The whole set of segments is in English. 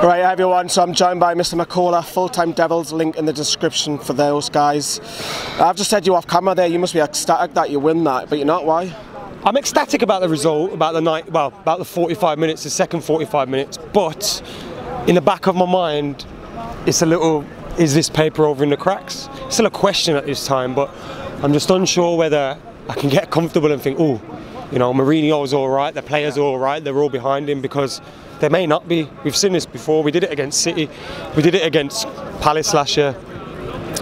Right everyone, so I'm joined by Mr. McCullough, full-time Devils, link in the description for those guys. I've just said you off camera there, you must be ecstatic that you win that, but you're not, why? I'm ecstatic about the result, about the night, well, about the 45 minutes, the second 45 minutes, but in the back of my mind, it's a little, is this paper over in the cracks? It's still a question at this time, but I'm just unsure whether I can get comfortable and think, oh, you know, Mourinho's all right, the players are all right, they're all behind him, because they may not be. We've seen this before. We did it against City. We did it against Palace last year.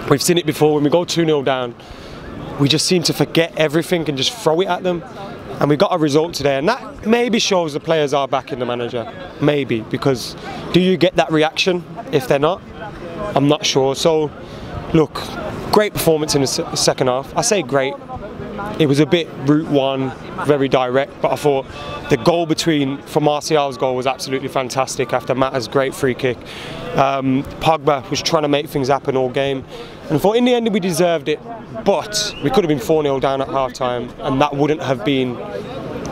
We've seen it before. When we go 2-0 down, we just seem to forget everything and just throw it at them. And we got a result today. And that maybe shows the players are backing the manager. Maybe. Because do you get that reaction if they're not? I'm not sure. So, look, great performance in the second half. I say great. It was a bit route one, very direct, but I thought the goal for Martial's goal was absolutely fantastic after Mata's great free kick. Pogba was trying to make things happen all game, and I thought in the end we deserved it, but we could have been 4-0 down at half time, and that wouldn't have been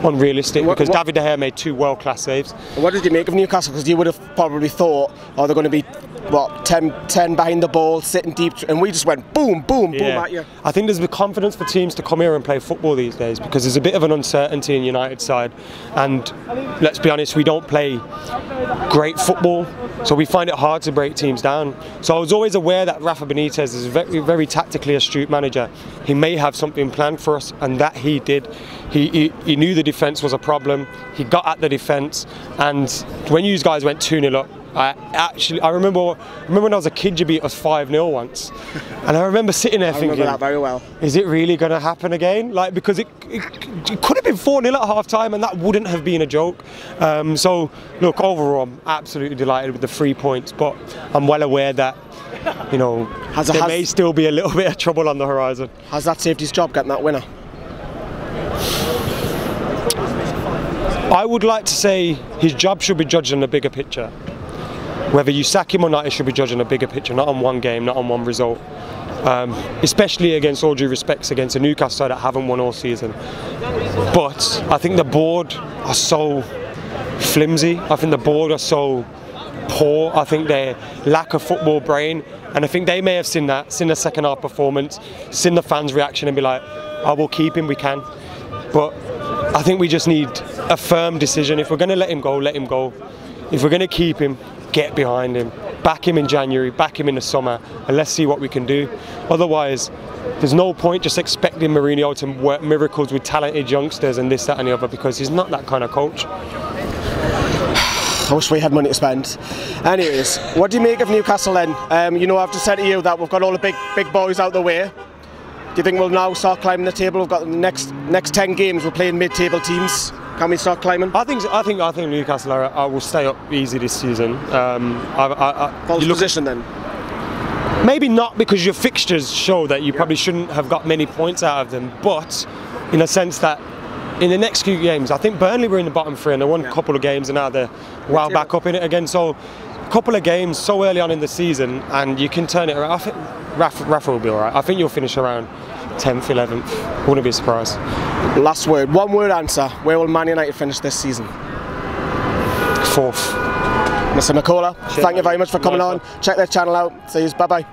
unrealistic because David De Gea made 2 world-class saves. What did you make of Newcastle? Because you would have probably thought, oh, they're going to be, what, 10 behind the ball, sitting deep, and we just went boom, boom, boom at you. I think there's the confidence for teams to come here and play football these days because there's a bit of an uncertainty in United's side, and let's be honest, we don't play great football, so we find it hard to break teams down. So I was always aware that Rafa Benitez is a very, very tactically astute manager. He may have something planned for us, and that he did. He knew the defence was a problem. He got at the defence, and when you guys went 2-0 up, I remember when I was a kid, you beat us 5-0 once, and I remember sitting there thinking, that very well. Is it really going to happen again? Like, because it could have been 4-0 at half time, and that wouldn't have been a joke. So look, overall, I'm absolutely delighted with the 3 points, but I'm well aware that, you know, there may still be a little bit of trouble on the horizon. Has that saved his job getting that winner? I would like to say his job should be judged on the bigger picture. Whether you sack him or not, it should be judged on a bigger picture, not on one game, not on one result. Especially against, all due respects, against a Newcastle side that haven't won all season. But I think the board are so flimsy. I think the board are so poor. I think they lack a football brain. And I think they may have seen that, seen the second half performance, seen the fans' reaction and be like, oh, we'll keep him, we can. But I think we just need a firm decision. If we're going to let him go, let him go. If we're going to keep him, get behind him. Back him in January, back him in the summer, and let's see what we can do. Otherwise, there's no point just expecting Mourinho to work miracles with talented youngsters and this, that and the other, because he's not that kind of coach. I wish we had money to spend. Anyways, what do you make of Newcastle then? You know, I've just said to you that we've got all the big boys out the way. Do you think we'll now start climbing the table? We've got the next 10 games. We're playing mid-table teams. Can we start climbing? I think Newcastle will stay up easy this season. False position then? Maybe not, because your fixtures show that you probably shouldn't have got many points out of them. But in a sense that in the next few games, I think Burnley were in the bottom 3 and they won a couple of games, and now they're well back up in it again. So a couple of games so early on in the season, and you can turn it around. I think Rafa will be all right. I think you'll finish around 10th, 11th. Wouldn't be surprised. Last word, one word answer. Where will Man United finish this season? 4th. Mr. McCullough, thank you very much for coming on. Check their channel out. See you. Bye bye.